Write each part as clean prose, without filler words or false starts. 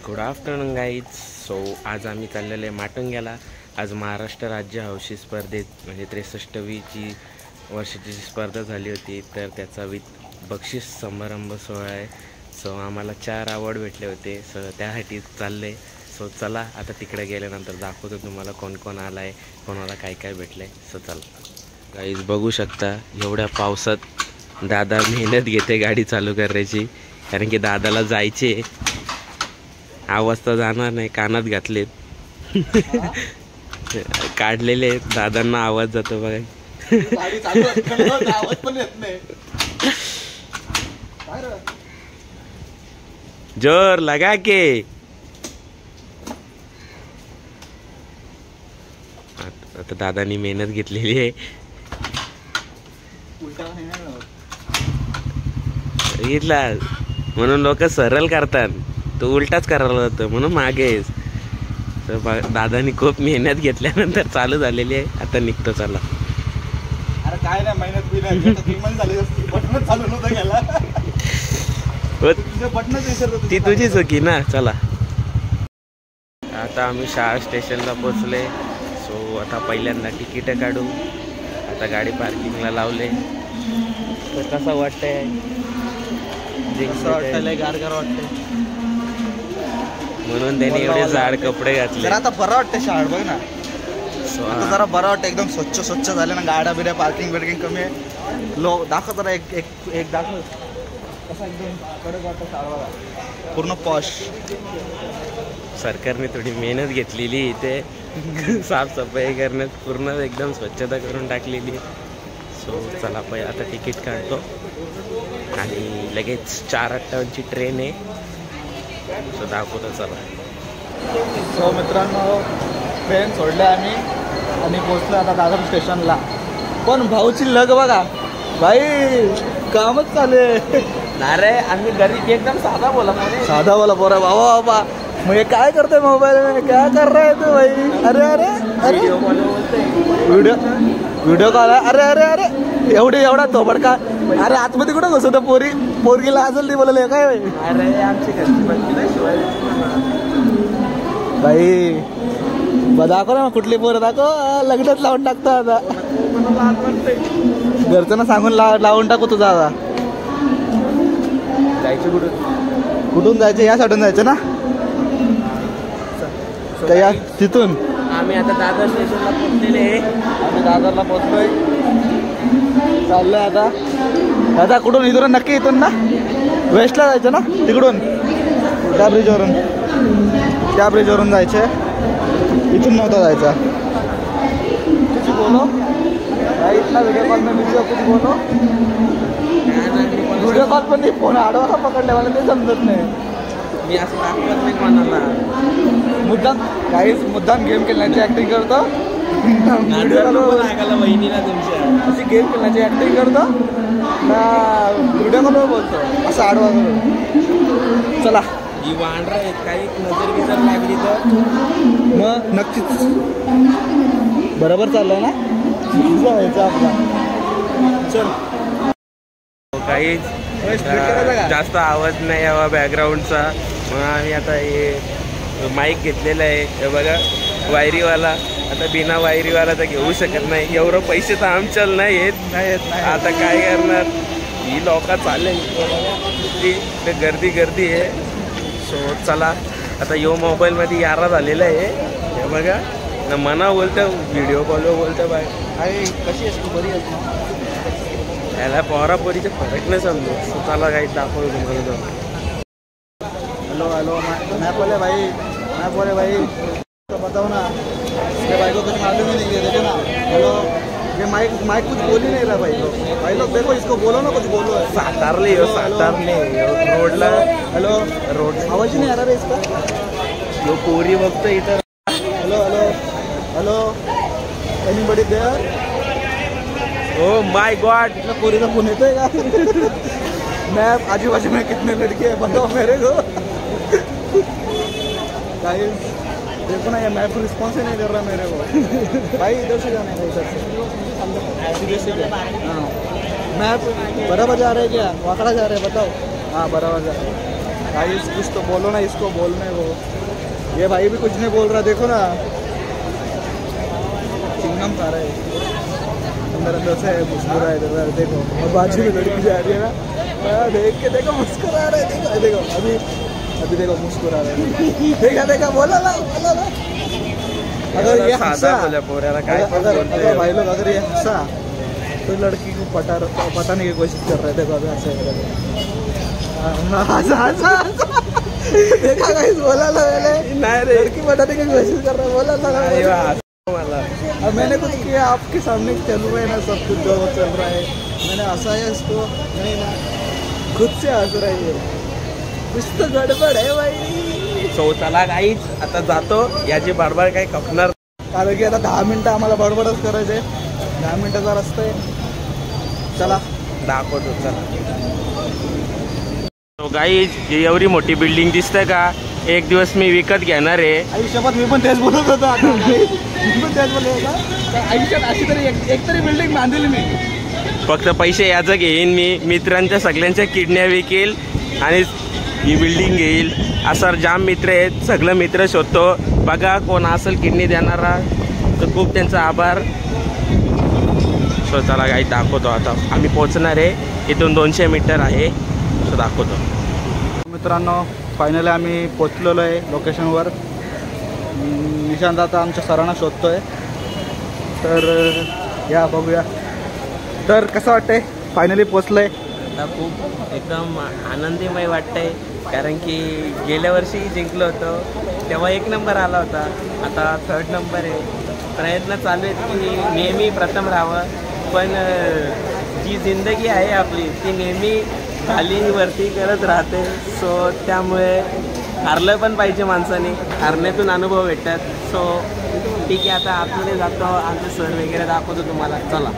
Good afternoon guys. So आज आम्ही चाललेलो आहे माटुंग्याला. आज महाराष्ट्र राज्य हौशी स्पर्धेत म्हणजे 63वी वर्षाची स्पर्धा झाली होती, तर त्याचा बक्षीस समारंभ सोहळा आहे. सो आम्हाला 4 अवॉर्ड भेटले होते. सो त्यासाठी चालले. सो चला आता तिकडे गेल्यानंतर दाखवतो तुम्हाला कोण कोण आला आहे, कोणाला काय काय भेटलं आहे. सो चला गाईज, बघू शकता एवढ्या पावसात दादा मेहनत घेते गाडी चालू करायची, कारण की दादाला जायचे. आवाज तर जाणार नाही, कानात घातलेत काढलेले दादांना आवाज जातो बघा. जोर लगा के. आता दादांनी मेहनत घेतलेली आहे. बघितला म्हणून लोक सरळ करतात, तो उलटाच करायला जातो म्हणून मागेच. तर दादानी खूप मेहनत घेतल्यानंतर चालू झालेली आहे. आता निघतो चला. अरे काय नाही, मेहनत बी नाही, झाली असती, बटनच चालू नव्हतं गेला. ती तुझी चुकी ना. चला आता आम्ही शाळा स्टेशनला पोचले. सो आता पहिल्यांदा तिकीट काढू. आता गाडी पार्किंगला लावले. तर कसं वाटतंय? गारगार वाटतंय म्हणून त्यांनी एवढे जाड कपडे घातले. आता बरं वाटतं शाळा बघ ना. आता जरा बरं वाटतं, एकदम स्वच्छ झाले ना. गाड्या बिड्या पार्किंग कमी आहे. दाखव जरा एक दाखव. कसा एकदम कडक वाटतं शाळा, पूर्ण पॉश. सरकारने थोडी मेहनत घेतलेली इथे साफसफाई करण्यात, पूर्ण एकदम स्वच्छता करून टाकलेली. सो चला आता तिकीट काढतो आणि लगेच 4:58ची ट्रेन आहे. सो दाखवतो चला. सो मित्रांनो, ट्रेन सोडले आम्ही आणि पोचलो आता दादर स्टेशनला. पण भाऊची लग बघा भाई, कामच चालू आहे. अरे आम्ही घरी एकदम साधा बोला बोरा. बाबा मग काय करतोय मोबाईल में, क्या कर रहा है तू भाई? अरे अरे अरे व्हिडिओ कॉल आहे. अरे अरे अरे एवढा थोबड का? अरे आतमध्ये कुठं घुसतो? पोरगीला असेल ती बोलले काय भाई? अरे आमची भाई दाखव ना, कुठली पोरं दाखव. लग्नच लावून टाकतो आता. घरच्यांना सांगून लावून टाकू तुझा. आता जायचं कुठून जायचं? या साईडून जायचं ना, या तिथून. आम्ही आता दादर स्टेशनला पोहोचलेले आहे. आम्ही दादरला पोहोचलोय. चाललोय आता. दादा कुठून? इथून नक्की इथून ना, वेस्टला जायचं ना, तिकडून त्या ब्रिजवरून जायचे. इथून नव्हता जायचा. कुछ बोलो इथला व्हिडिओ कॉल में बिझी हो. कुछ बोलो. व्हिडिओ कॉल पण नाही, फोन आडवा का पकडल्या मला ते समजत नाही. मी असं दाखवत नाही कोणाला. मुद्दाम गेम खेळण्याची ऍक्टिंग करतो. वहिनीला तुमच्या अशी गेम खेळण्याची ऍक्टिंग करतो ना, व्हिडिओ कॉलवर बोलतो असं आडवा करून. चला ही वांढर आहेत, काही नजर बिजर लागली तर मग नक्कीच बरोबर चाललंय ना. आपला चल. काही जास्त आवाज नाही यावा बॅकग्राऊंडचा, म्हणून आम्ही आता हे माईक घेतलेला आहे. हे बघा वायरीवाला. आता बिना वायरीवाला तर घेऊ शकत नाही, एवढं पैसे तर आमच्याला नाही येत. आता काय करणार? ही लोक चालले, गर्दी आहे. सो चला आता यो मोबाईलमध्ये यारा झालेला आहे. हे बघा ना, मना बोलतं, व्हिडिओ कॉलवर बोलतं. बाय कशी असतो? बरी असतो. याला पोरापोरीचे फरक नाही समजू. सो चला काही दाखवतो तुम्हाला. हेलो मैं बोले भाई तो बताओ ना, ये भाई को कुछ मालूम ही नहीं है. देखो ना, हेलो ये माइक कुछ बोल ही नहीं रहा भाई लोग देखो इसको बोलो ना, कुछ बोलो. सातारले रोडला. हेलो रोड आवाज ही नहीं आ रहा है इसका. यो पोरी बघतो इथं. Hello anybody there? Oh my god, इतना पूरी का फोन येतोय का? मैं आजू बाजू में कितने लड़के हैं बताओ मेरे को. गाइस देखो ना, ये मैप रिस्पॉन्स ही नहीं कर रहा मेरे को. भाई इधर से जाने का, इधर से. हाँ मैप बराबर जा रहे हैं क्या? वाकड़ा जा रहे हैं बताओ. हाँ बराबर जा रहे हैं. गाइस कुछ तो बोलो ना, इसको बोलने वो। ये भाई भी कुछ नहीं बोल रहा, देखो ना चिंगम खा रहा है अंदर अंदर से, मुस्कुरा है इधर देखो। और बाजू में लड़की जा रही है ना, देख के देखो मुस्कुरा रहा है, देखो देखो अभी देखो मुस्कुरा रहा है, देखा बोला ना। अगर ये हंसा, अगर भाई लोग अगर ये हंसा तो लड़की को पटाने की कोशिश कर रहे थे। देखो अभी हंसा देखा गाइस, बोला ना मैंने, लड़की पटाने की कोशिश कर रहा है, बोला ना। अब मैंने कुछ किया, आपके सामने चल रहा है ना सब कुछ जो चल रहा है, मैंने हंसाया इसको नहीं ना, खुद से हंस रही है, कुछ तो गडबड आहे भाई। सो चला गाईच आता जातो, याची बडबड काही खपणार कारण की आता 10 मिनिटं आम्हाला बडबडच करायचे, 10 मिनिटाचा रस्ता आहे, चला दाखवतो चला। सो गाईच एवढी मोठी बिल्डिंग दिसते का, एक दिवस मी विकत घेणार आहे। आयुष्यात मी पण तेच बोलत होतो, आयुष्यात अशी तरी एक तरी बिल्डिंग बांधली मी, फक्त पैसे याचं घेईन मी, मित्रांच्या सगळ्यांच्या किडन्या विकेल आणि ही बिल्डिंग घेईल। असं जाम मित्र आहेत, सगळं मित्र शोधतो, बघा कोण असेल किडनी देणारा तर खूप त्यांचा आभार। सो चला गाई दाखवतो, आता आम्ही पोहोचणार आहे, इथून 200 मीटर आहे, सो दाखवतो। मित्रांनो फायनली आम्ही पोचलेलो आहे लोकेशनवर, निशांत आता आमच्या सरांना शोधतोय, तर या बघूया। तर कसं वाटतंय फायनली पोचलंय? आता खूप एकदम आनंदीमय वाटतंय, कारण की गेल्या वर्षी जिंकलो होतो तेव्हा 1 नंबर आला होता, आता 3rd नंबर आहे। प्रयत्न चालू आहेत की नेहमी प्रथम राहावं, पण जी जिंदगी आहे आपली ती नेहमी खाली वरती करत राहते। सो त्यामुळे हारलं पण पाहिजे माणसाने, हारण्यातून अनुभव भेटतात। सो ठीक आहे, आता आतमध्ये जातो, आमचे सर वगैरे दाखवतो तुम्हाला, चला।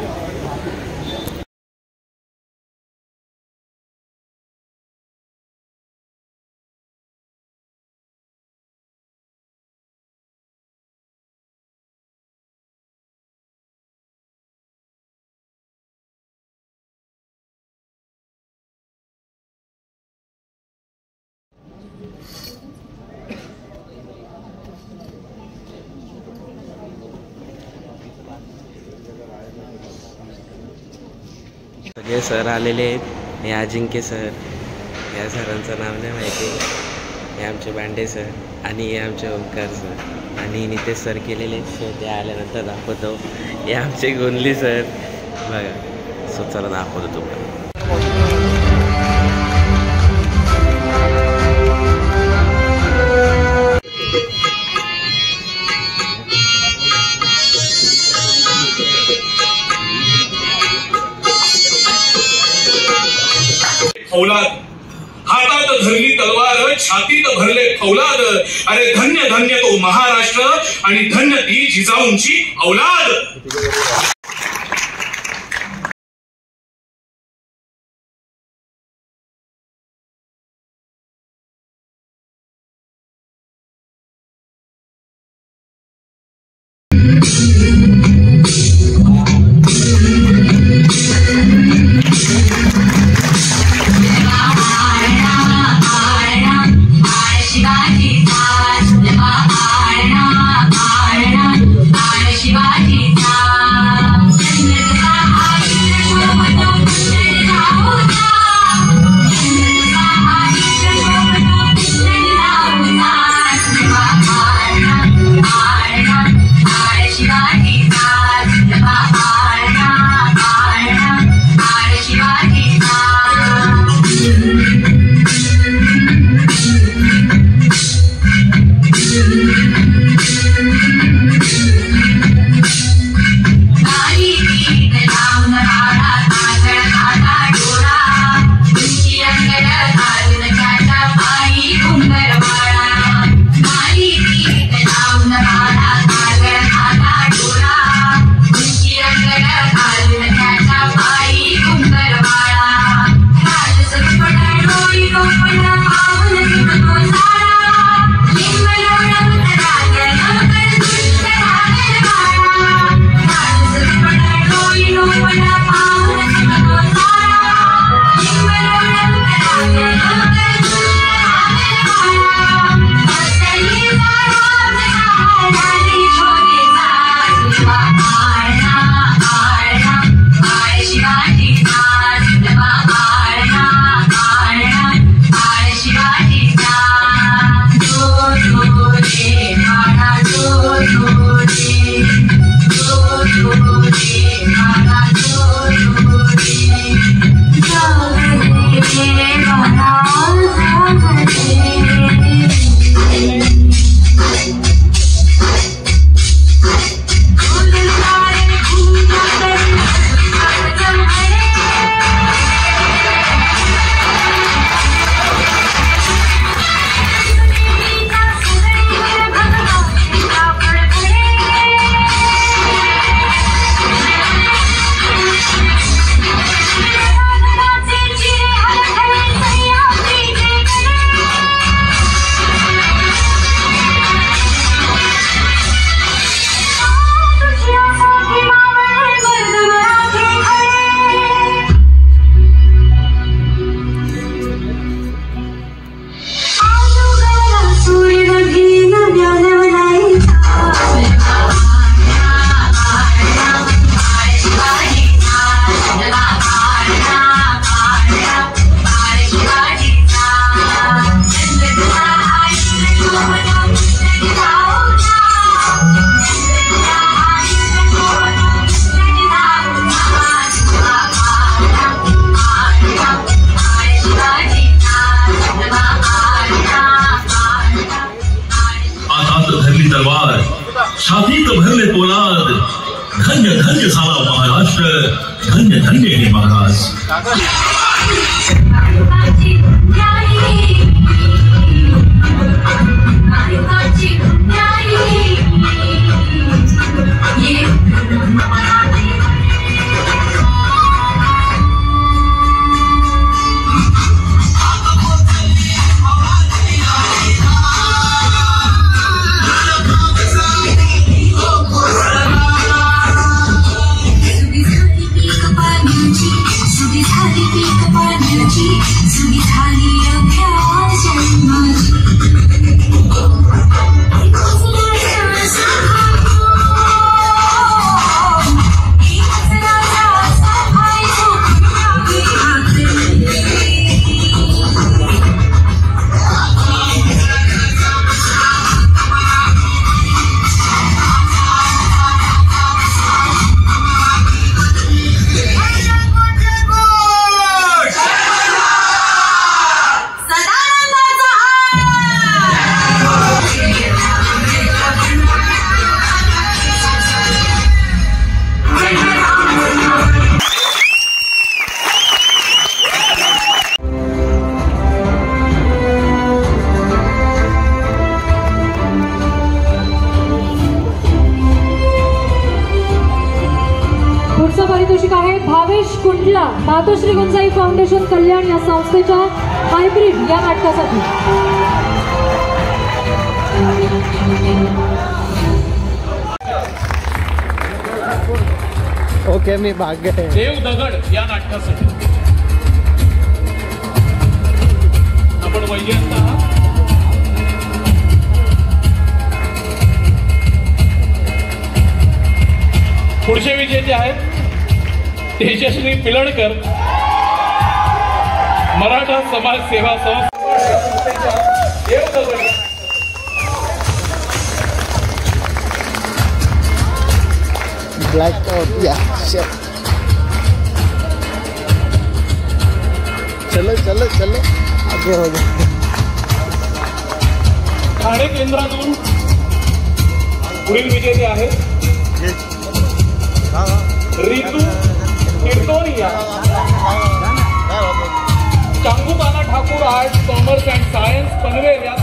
सगळे सर आलेले आहेत, हे अजिंक्य सर, या सरांचं नाव नाही माहिती, हे आमचे बांडे सर आणि हे आमचे ओंकार सर आणि नितेश सर केलेले। सो ते आल्यानंतर दाखवतो, हे आमचे गोंदली सर बघा। सो चला दाखवतो तुम्हाला। फौलाद हातात धरली तलवार, छातीत भरले फौलाद, अरे धन्य धन्य तो महाराष्ट्र आणि धन्य ती जिजाऊंची औलाद। शिवाजी छातीत भरले पोलाद, धन्य धन्य झाला महाराष्ट्र, धन्य धन्य हे महाराज. पारितोषिक आहे भावेश कुंडला, मातोश्री गुंजाई फाउंडेशन कल्याण या संस्थेच्या हायब्रिड या नाटकासाठी. ओके मी भाग्य देव दगड या नाटकासाठी आपण वैजयंत आहात. पुढचे विजेते आहेत तेजश्री पिलणकर, मराठा समाज सेवा संस्था. ब्लॅक या चलो चलो चलो आगे हो गए. ठाणे केंद्रातून पुढील विजेते आहेत Ritu Kirtonia, Changubana Thakur arts commerce and science Panvel या